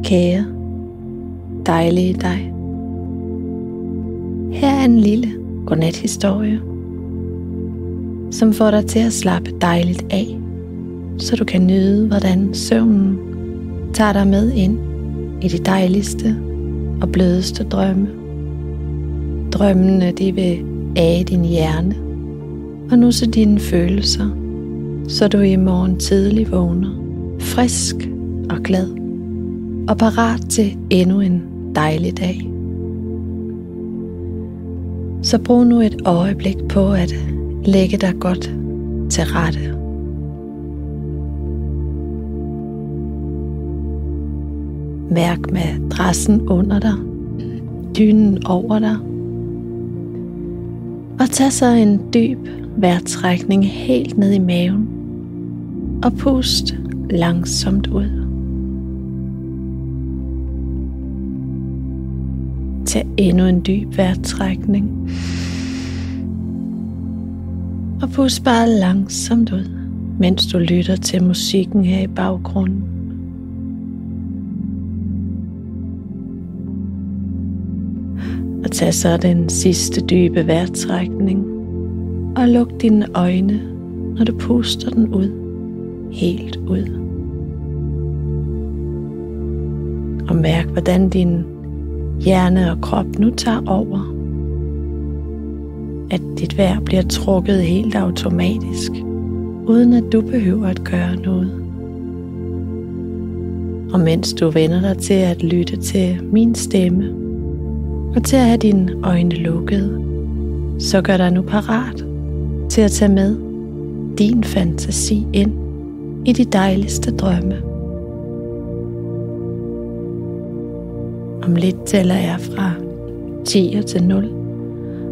Kære, dejlige dig. Her er en lille godnathistorie, som får dig til at slappe dejligt af, så du kan nyde, hvordan søvnen tager dig med ind i de dejligste og blødeste drømme. Drømmene, de vil age din hjerne og nusse dine følelser, så du i morgen tidlig vågner, frisk og glad og parat til endnu en dejlig dag. Så brug nu et øjeblik på at lægge dig godt til rette. Mærk madrassen under dig, dynen over dig, og tag så en dyb vejrtrækning helt ned i maven og pust langsomt ud. Tag endnu en dyb vejrtrækning og pust bare langsomt ud, mens du lytter til musikken her i baggrunden. Og tag så den sidste dybe vejrtrækning og luk dine øjne, når du puster den ud, helt ud. Og mærk, hvordan din hjerne og krop nu tager over. At dit vejr bliver trukket helt automatisk, uden at du behøver at gøre noget. Og mens du vender dig til at lytte til min stemme, og til at have dine øjne lukkede, så gør dig nu parat til at tage med din fantasi ind i de dejligste drømme. Om lidt tæller jeg fra 10 til 0,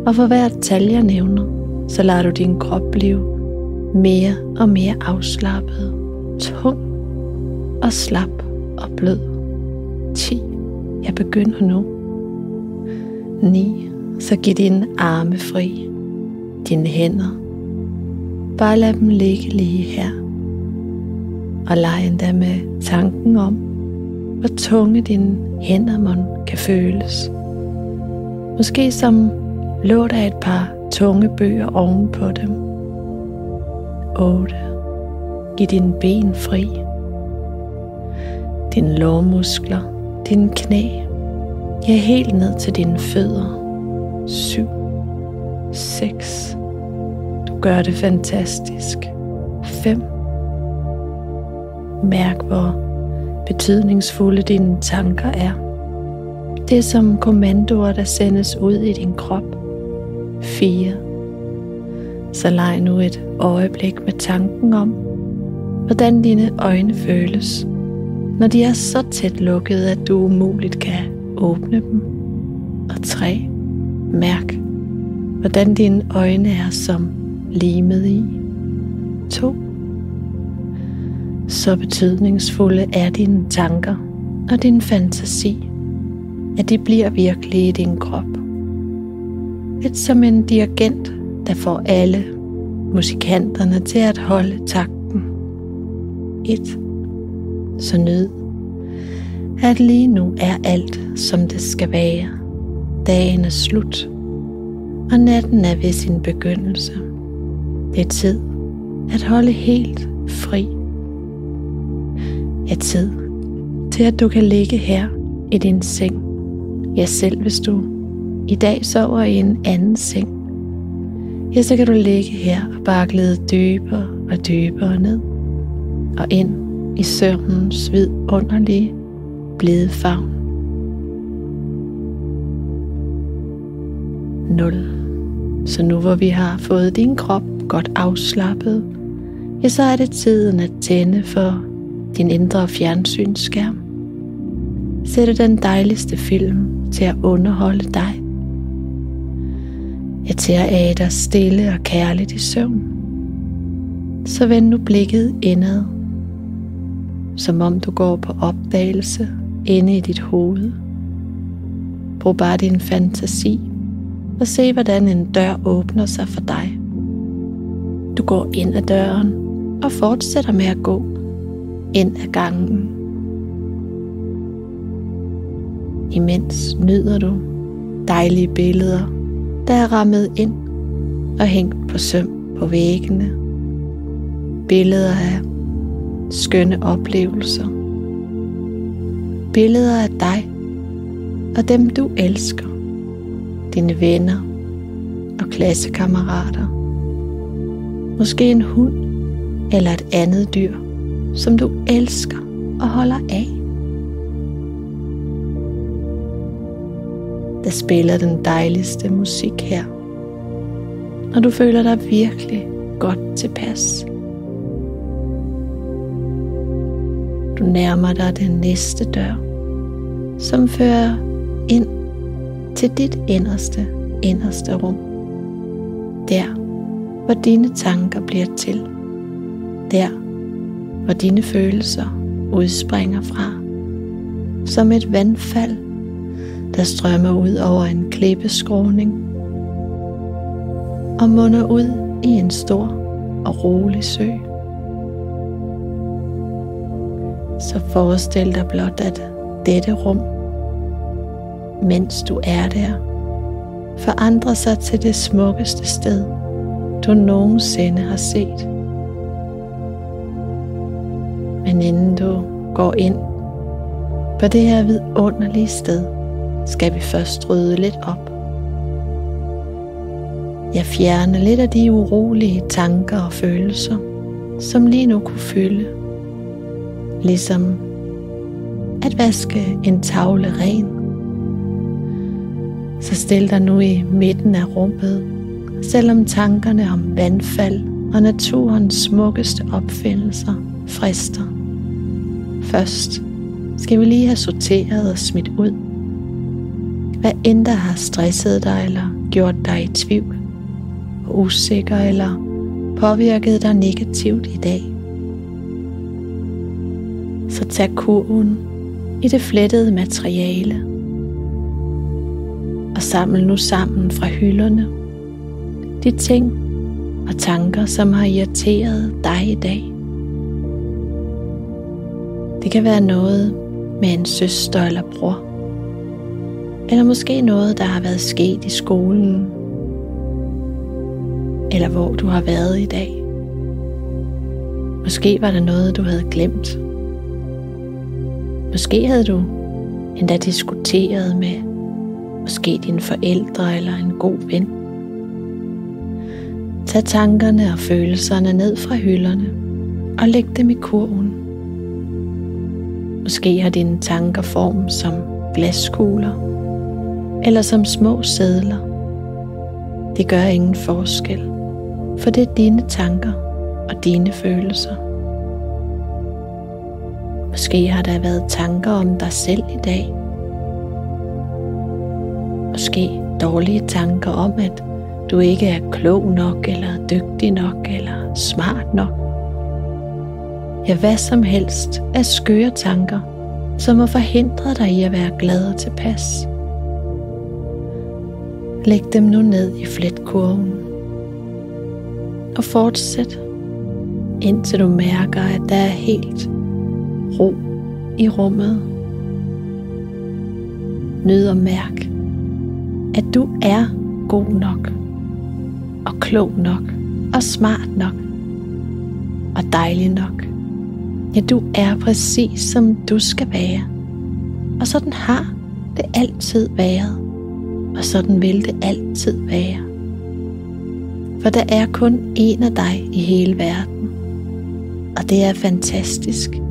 og for hvert tal jeg nævner, så lader du din krop blive mere og mere afslappet, tung og slap og blød. 10. Jeg begynder nu. 9. Så giv dine arme fri, dine hænder. Bare lad dem ligge lige her, og leg endda med tanken om, hvor tunge dine hænder kan føles. Måske som lå der et par tunge bøger oven på dem. 8. Giv dine ben fri. Dine lårmuskler, dine knæ, ja helt ned til dine fødder. 7. 6. Du gør det fantastisk. 5. Mærk, hvor betydningsfulde dine tanker er. Det er som kommandoer, der sendes ud i din krop. 4. Så leg nu et øjeblik med tanken om, hvordan dine øjne føles, når de er så tæt lukkede, at du umuligt kan åbne dem. Og 3. Mærk, hvordan dine øjne er som limet i. 2. Så betydningsfulde er dine tanker og din fantasi, at de bliver virkelige i din krop. Lidt som en dirigent, der får alle musikanterne til at holde takten. 1. Så nyd, at lige nu er alt, som det skal være. Dagen er slut, og natten er ved sin begyndelse. Det er tid at holde helt fri. Det er tid til, at du kan ligge her i din seng. Ja, selv hvis du i dag sover i en anden seng, ja, så kan du ligge her og bare glide dybere og dybere ned og ind i søvnens vidunderlige blide favn. 0. Så nu hvor vi har fået din krop godt afslappet, ja, så er det tiden at tænde for din indre fjernsynsskærm. Sætte den dejligste film til at underholde dig. Ja, til at age dig stille og kærligt i søvn. Så vend nu blikket indad, som om du går på opdagelse inde i dit hoved. Brug bare din fantasi og se, hvordan en dør åbner sig for dig. Du går ind ad døren og fortsætter med at gå ind ad gangen. Imens nyder du dejlige billeder, der er rammet ind og hængt på søm på væggene. Billeder af skønne oplevelser. Billeder af dig og dem du elsker. Dine venner og klassekammerater. Måske en hund eller et andet dyr, som du elsker og holder af. Der spiller den dejligste musik her, og du føler dig virkelig godt tilpas. Du nærmer dig den næste dør, som fører ind til dit inderste rum. Der, hvor dine tanker bliver til. Der, hvor dine følelser udspringer fra. Som et vandfald, der strømmer ud over en klippeskråning og munder ud i en stor og rolig sø. Så forestil dig blot, at dette rum, mens du er der, forandrer sig til det smukkeste sted, du nogensinde har set. Men inden du går ind på det her vidunderlige sted, skal vi først rydde lidt op. Jeg fjerner lidt af de urolige tanker og følelser, som lige nu kunne fylde. Ligesom at vaske en tavle ren. Så stil dig nu i midten af rummet, selvom tankerne om vandfald og naturens smukkeste opfindelser frister. Først skal vi lige have sorteret og smidt ud, hvad end der har stresset dig eller gjort dig i tvivl, og usikker eller påvirket dig negativt i dag. Så tag kurven i det flettede materiale og samle nu sammen fra hylderne de ting og tanker, som har irriteret dig i dag. Det kan være noget med en søster eller bror, eller måske noget, der har været sket i skolen, eller hvor du har været i dag. Måske var der noget, du havde glemt. Måske havde du endda diskuteret med måske dine forældre eller en god ven. Tag tankerne og følelserne ned fra hylderne og læg dem i kurven. Måske har dine tanker form som glaskugler eller som små sedler. Det gør ingen forskel, for det er dine tanker og dine følelser. Måske har der været tanker om dig selv i dag. Måske dårlige tanker om, at du ikke er klog nok, eller dygtig nok, eller smart nok. Ja, hvad som helst af skøre tanker, som har forhindret dig i at være glad og tilpas. Læg dem nu ned i fletkurven. Og fortsæt, indtil du mærker, at der er helt ro i rummet. Nyd og mærk, at du er god nok, og klog nok, og smart nok, og dejlig nok. Ja, du er præcis som du skal være. Og sådan har det altid været. Og sådan vil det altid være. For der er kun én af dig i hele verden. Og det er fantastisk,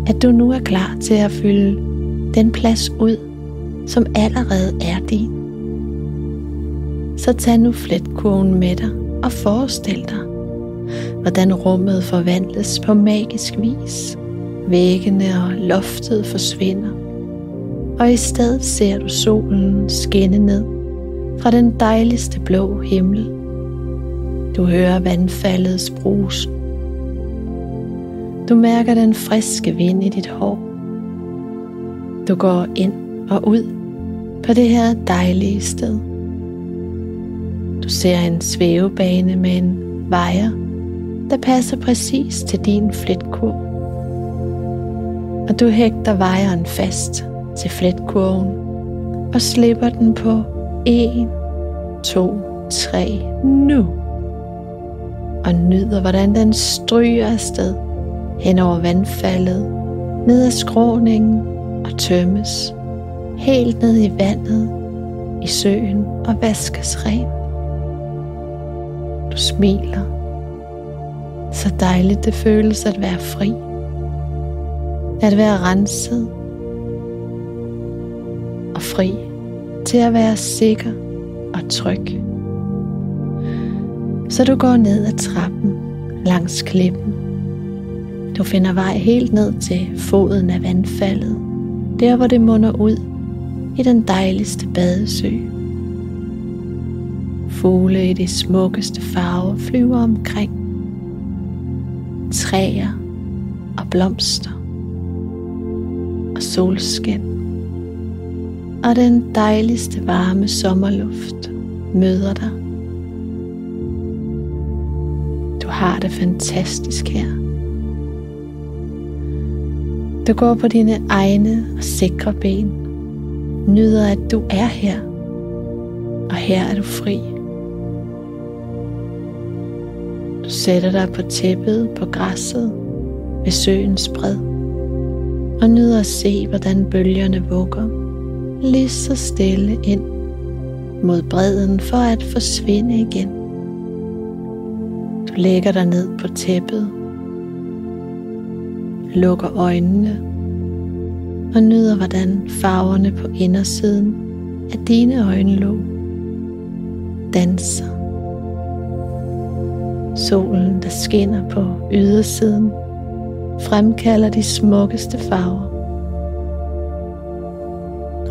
at du nu er klar til at fylde den plads ud, som allerede er din. Så tag nu fletkurven med dig og forestil dig, hvordan rummet forvandles på magisk vis. Væggene og loftet forsvinder, og i stedet ser du solen skinne ned fra den dejligste blå himmel. Du hører vandfaldets brusen. Du mærker den friske vind i dit hår. Du går ind og ud på det her dejlige sted. Du ser en svævebane med en wire, der passer præcis til din fletkurv. Og du hægter wiren fast til fletkurven og slipper den på 1, 2, 3 nu. Og nyder, hvordan den stryger afsted hen over vandfaldet, ned ad skråningen og tømmes helt ned i vandet i søen og vaskes ren. Du smiler. Så dejligt det føles at være fri. At være renset og fri til at være sikker og tryg. Så du går ned ad trappen langs klippen. Du finder vej helt ned til foden af vandfaldet, der hvor det munder ud i den dejligste badesø. Fugle i de smukkeste farver flyver omkring. Træer og blomster og solskin og den dejligste varme sommerluft møder dig. Du har det fantastisk her. Du går på dine egne og sikre ben, nyder at du er her, og her er du fri. Du sætter dig på tæppet på græsset ved søens bred og nyder at se, hvordan bølgerne vugger lige så stille ind mod bredden for at forsvinde igen. Du lægger dig ned på tæppet, lukker øjnene og nyder, hvordan farverne på indersiden af dine øjenlåg danser. Solen, der skinner på ydersiden, fremkalder de smukkeste farver.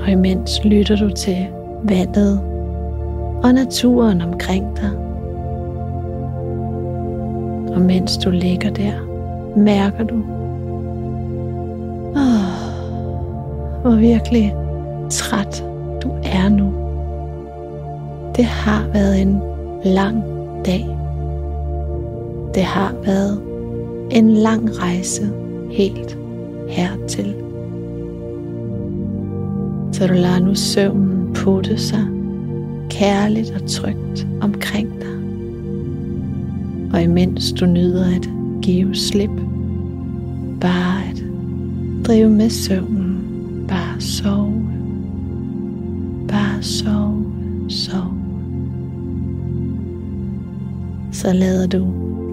Og imens lytter du til vandet og naturen omkring dig. Og mens du ligger der, mærker du, hvor virkelig træt du er nu. Det har været en lang dag. Det har været en lang rejse helt hertil. Så du lader nu søvnen putte sig kærligt og trygt omkring dig. Og imens du nyder at give slip, bare at drive med søvnen, bare sove, bare sove, sove. Så lader du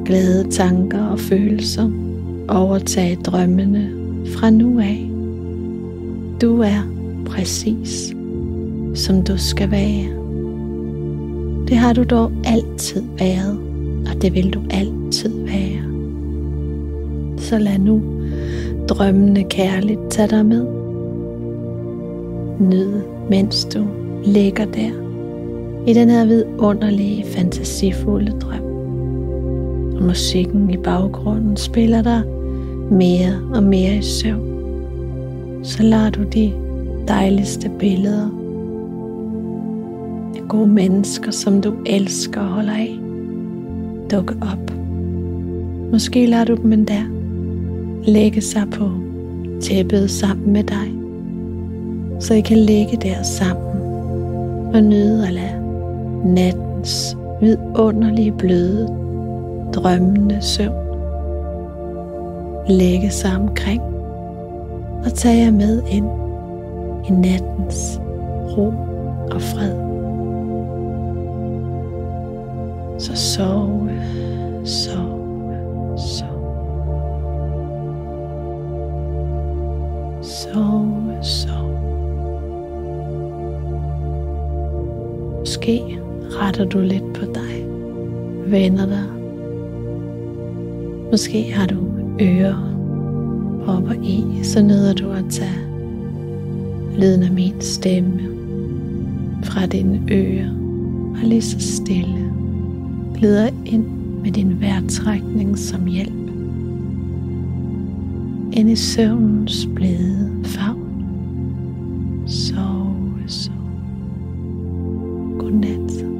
glade tanker og følelser overtage drømmene fra nu af. Du er præcis som du skal være. Det har du dog altid været, og det vil du altid være. Så lad nu drømmene kærligt tage dig med. Nyd, mens du ligger der i den her vidunderlige, fantasifulde drøm. Og musikken i baggrunden spiller dig mere og mere i søvn. Så lader du de dejligste billeder af gode mennesker, som du elsker og holder af, dukke op. Måske lader du dem endda lægge sig på tæppet sammen med dig, så I kan ligge der sammen og nyde at lade nattens vidunderlige bløde drømmende søvn lægge sig omkring og tage jer med ind i nattens ro og fred. Så sove, sove, sove. Sove, sove. Måske retter du lidt på dig, vender dig. Måske har du ører oppe i, så nyder du at tage lyden af min stemme fra dine ører og lige så stille glider ind med din vejrtrækning som hjælp ind i søvnens blide favn. Sove, sove. Godnat.